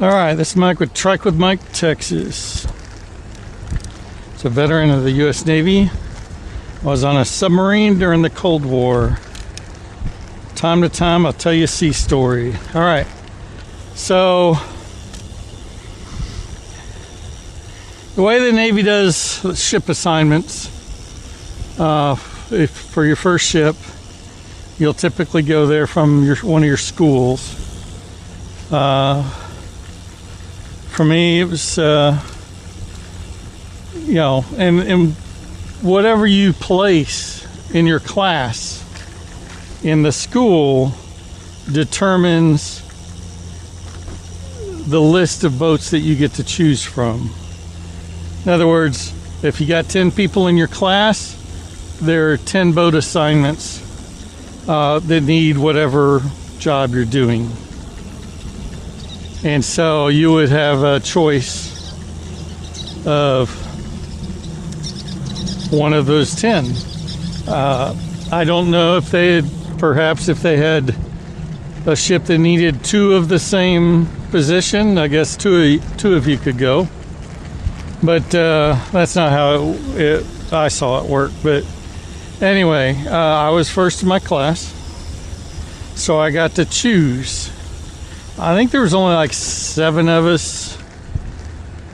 All right, this is Mike with Trike with Mike, Texas. It's a veteran of the U.S. Navy. I was on a submarine during the Cold War. Time to time, I'll tell you a sea story. All right, so the way the Navy does ship assignments, for your first ship, you'll typically go there from one of your schools. For me, it was, and whatever you place in your class in the school determines the list of boats that you get to choose from. In other words, if you got 10 people in your class, there are 10 boat assignments that need whatever job you're doing. And so you would have a choice of one of those 10. I don't know if they had a ship that needed 2 of the same position. I guess two of you could go. But that's not how I saw it work. But anyway, I was first in my class, so I got to choose. I think there was only like 7 of us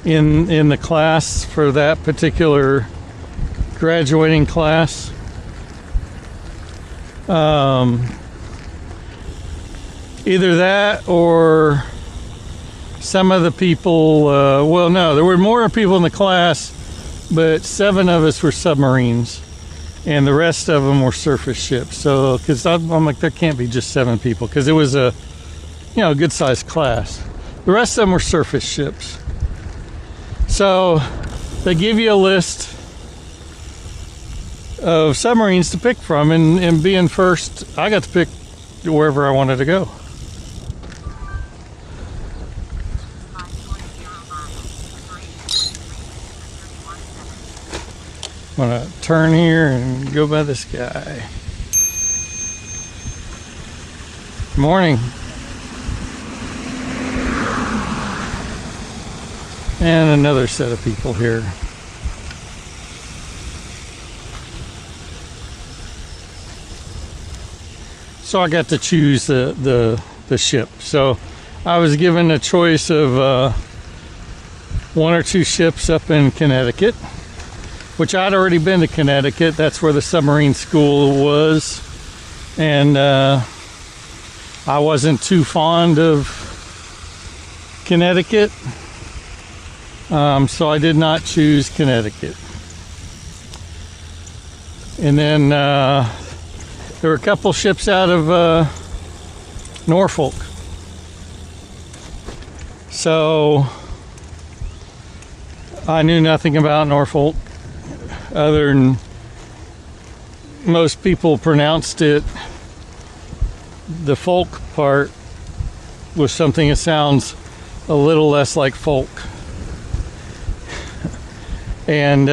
in the class for that particular graduating class. Either that or some of the people, well, no, there were more people in the class, but 7 of us were submarines and the rest of them were surface ships. So, because I'm like, there can't be just 7 people, because it was a good sized class. The rest of them were surface ships. So they give you a list of submarines to pick from, and being first, I got to pick wherever I wanted to go. I'm gonna turn here and go by this guy. Good morning. And another set of people here. So I got to choose the ship. So I was given a choice of 1 or 2 ships up in Connecticut, which I'd already been to Connecticut. That's where the submarine school was. And I wasn't too fond of Connecticut. So I did not choose Connecticut. And then there were a couple ships out of Norfolk. So I knew nothing about Norfolk other than most people pronounced it. The folk part was something that sounds a little less like folk. And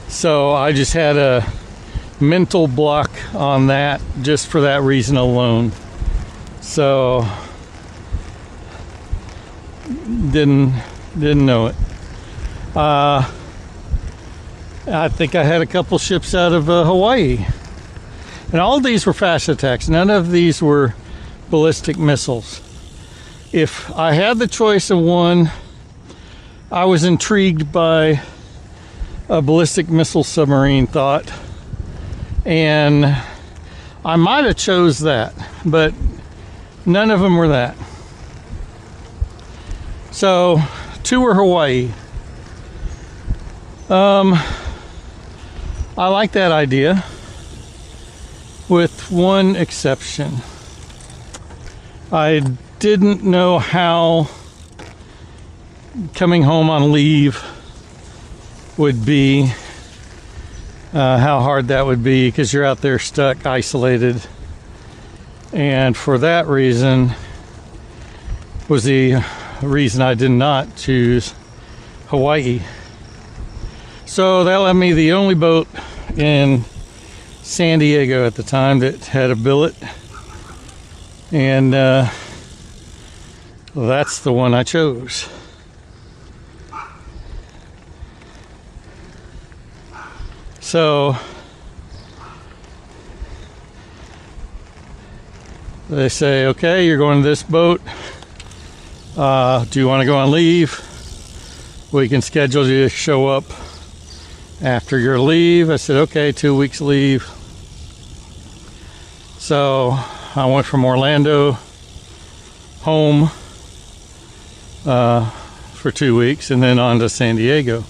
so I just had a mental block on that just for that reason alone. So didn't know it. I think I had a couple ships out of Hawaii. And all of these were fast attacks. None of these were ballistic missiles. If I had the choice of one, I was intrigued by a ballistic missile submarine thought, and I might have chose that, but none of them were that. So 2 were Hawaii. I like that idea, with one exception. I didn't know how coming home on leave would be, how hard that would be, because you're out there stuck, isolated. And for that reason was the reason I did not choose Hawaii. So that left me the only boat in San Diego at the time that had a billet. And That's the one I chose. So they say, okay, you're going to this boat. Do you want to go on leave? We can schedule you to show up after your leave. I said, okay, 2 weeks leave. So I went from Orlando home for 2 weeks and then on to San Diego.